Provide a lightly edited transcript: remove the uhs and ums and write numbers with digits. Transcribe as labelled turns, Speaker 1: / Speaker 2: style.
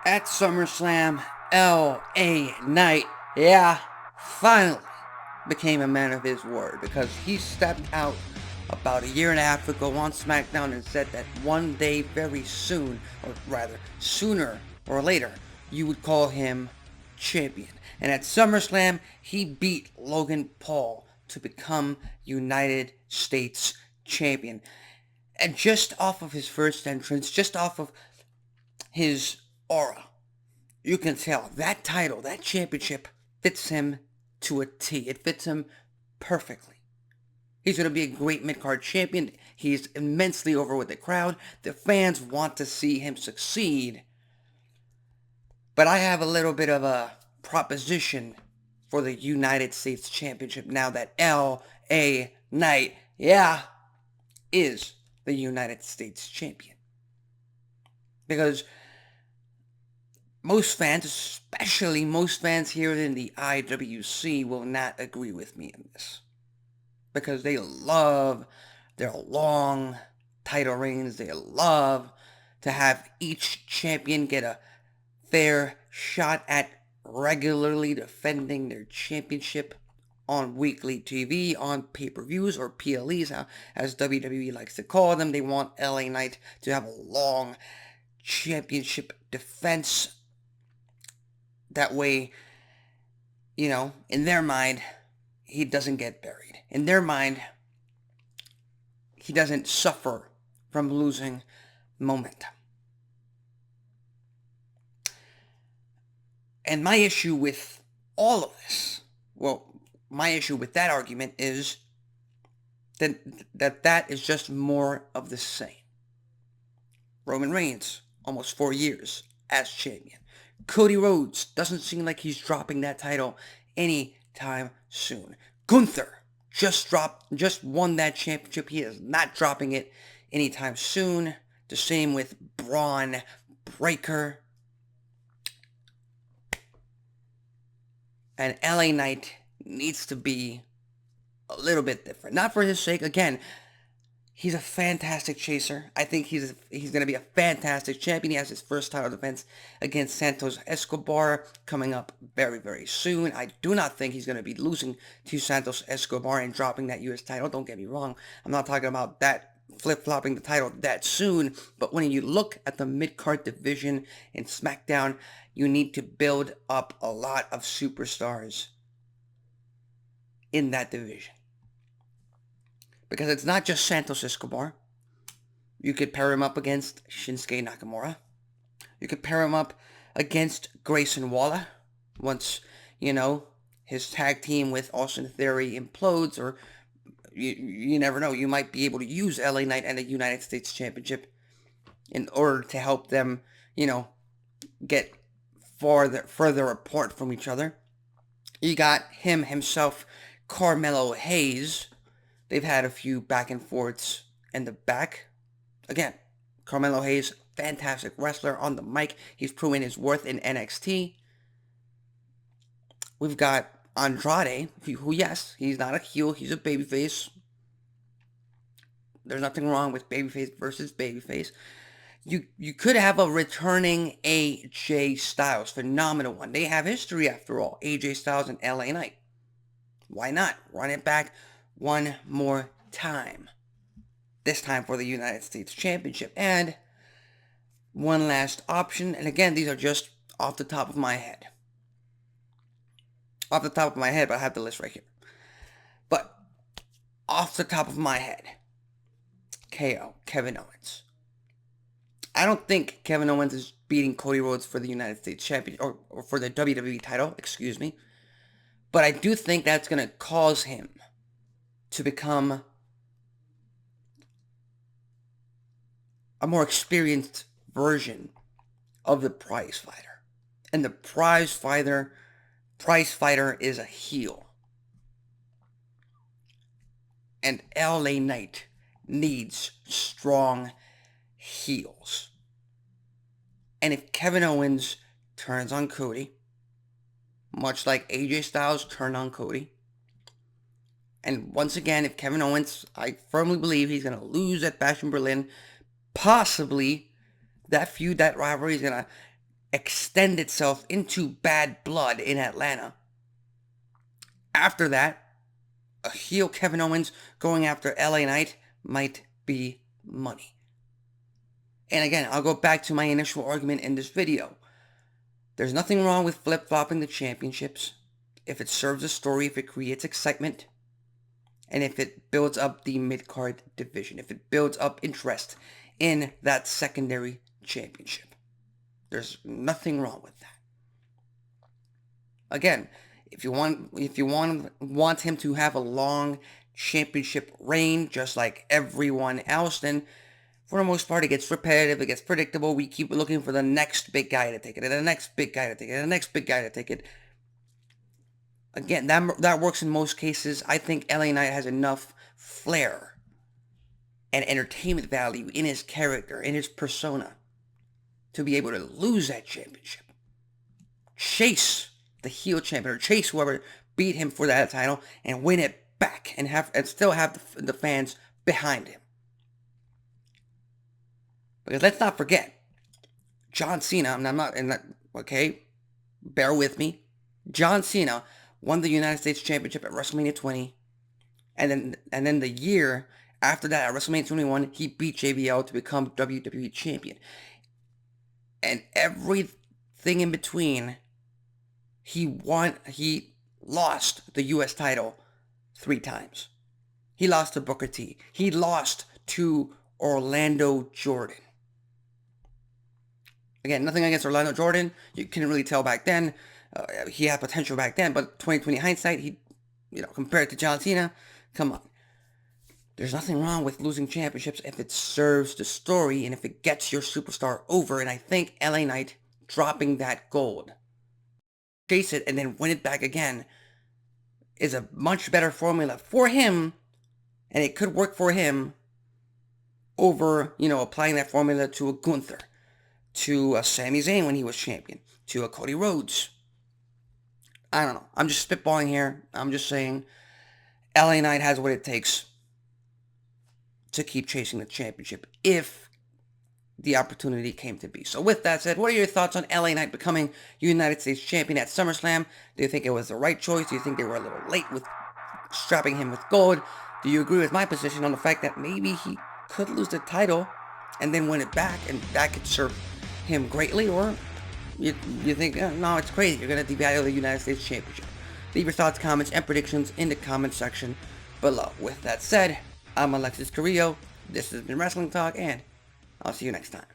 Speaker 1: At SummerSlam, LA Knight, yeah, finally became a man of his word because he stepped out about a year and a half ago on SmackDown and said that one day very soon, or rather sooner or later, you would call him champion. And at SummerSlam, he beat Logan Paul to become United States champion. And just off of his first entrance, just off of his aura, you can tell that title, that championship, fits him to a T. It fits him perfectly. He's going to be a great mid-card champion. He's immensely over with the crowd. The fans want to see him succeed. But I have a little bit of a proposition for the United States Championship now that LA Knight, yeah, is the United States Champion. Because most fans, especially most fans here in the IWC, will not agree with me in this. Because they love their long title reigns. They love to have each champion get a fair shot at regularly defending their championship on weekly TV, on pay-per-views, or PLEs, as WWE likes to call them. They want LA Knight to have a long championship defense. That way, in their mind, he doesn't get buried. In their mind, he doesn't suffer from losing momentum. And my issue with all of this, my issue with that argument is that is just more of the same. Roman Reigns, almost 4 years as champion. Cody Rhodes doesn't seem like he's dropping that title anytime soon. Gunther just won that championship. He is not dropping it anytime soon. The same with Braun Breaker. And LA Knight needs to be a little bit different. Not for his sake. Again, he's a fantastic chaser. I think he's going to be a fantastic champion. He has his first title defense against Santos Escobar coming up very, very soon. I do not think he's going to be losing to Santos Escobar and dropping that U.S. title. Don't get me wrong. I'm not talking about that flip-flopping the title that soon. But when you look at the mid-card division in SmackDown, you need to build up a lot of superstars in that division. Because it's not just Santos Escobar. You could pair him up against Shinsuke Nakamura. You could pair him up against Grayson Waller. Once, his tag team with Austin Theory implodes, or you never know. You might be able to use LA Knight and the United States Championship in order to help them, get further apart from each other. You got himself, Carmelo Hayes. They've had a few back and forths in the back. Again, Carmelo Hayes, fantastic wrestler on the mic. He's proven his worth in NXT. We've got Andrade, who, yes, he's not a heel, he's a babyface. There's nothing wrong with babyface versus babyface. You could have a returning AJ Styles, phenomenal one. They have history after all, AJ Styles and LA Knight. Why not? Run it back one more time. This time for the United States Championship. And one last option, and again, these are just off the top of my head. Off the top of my head, but I have the list right here. But off the top of my head, KO, Kevin Owens. I don't think Kevin Owens is beating Cody Rhodes for the United States Championship, or for the WWE title, excuse me. But I do think that's going to cause him to become a more experienced version of the prize fighter. And the prize fighter is a heel. And LA Knight needs strong heels. And if Kevin Owens turns on Cody, much like AJ Styles turned on Cody, and once again, if Kevin Owens, I firmly believe he's going to lose at Bash in Berlin, possibly that feud, that rivalry is going to extend itself into bad blood in Atlanta. After that, a heel Kevin Owens going after LA Knight might be money. And again, I'll go back to my initial argument in this video. There's nothing wrong with flip-flopping the championships if it serves a story, if it creates excitement, and if it builds up the mid-card division, if it builds up interest in that secondary championship. There's nothing wrong with that. Again, if you want him to have a long championship reign, just like everyone else, then for the most part it gets repetitive, it gets predictable. We keep looking for the next big guy to take it, and the next big guy to take it, and the next big guy to take it. Again, that works in most cases. I think LA Knight has enough flair and entertainment value in his character, in his persona, to be able to lose that championship. Chase the heel champion, or chase whoever beat him for that title, and win it back, and still have the fans behind him. Because let's not forget, John Cena, okay, bear with me, John Cena won the United States Championship at WrestleMania 20, and then the year after that, at WrestleMania 21, he beat JBL to become WWE Champion. And everything in between, he lost the U.S. title 3 times. He lost to Booker T. He lost to Orlando Jordan. Again, nothing against Orlando Jordan. You couldn't really tell back then. He had potential back then, but 2020 hindsight, compared to John Cena, come on. There's nothing wrong with losing championships if it serves the story and if it gets your superstar over. And I think LA Knight dropping that gold, chase it, and then win it back again is a much better formula for him, and it could work for him over, applying that formula to a Gunther, to a Sami Zayn when he was champion, to a Cody Rhodes. I don't know. I'm just spitballing here. I'm just saying LA Knight has what it takes to keep chasing the championship if the opportunity came to be. So with that said, what are your thoughts on LA Knight becoming United States Champion at SummerSlam? Do you think it was the right choice? Do you think they were a little late with strapping him with gold? Do you agree with my position on the fact that maybe he could lose the title and then win it back, and that could serve him greatly? Or you think, no, it's crazy, you're going to devalue the United States Championship? Leave your thoughts, comments, and predictions in the comment section below. With that said, I'm Alexis Carrillo. This has been Wrestling Talk, and I'll see you next time.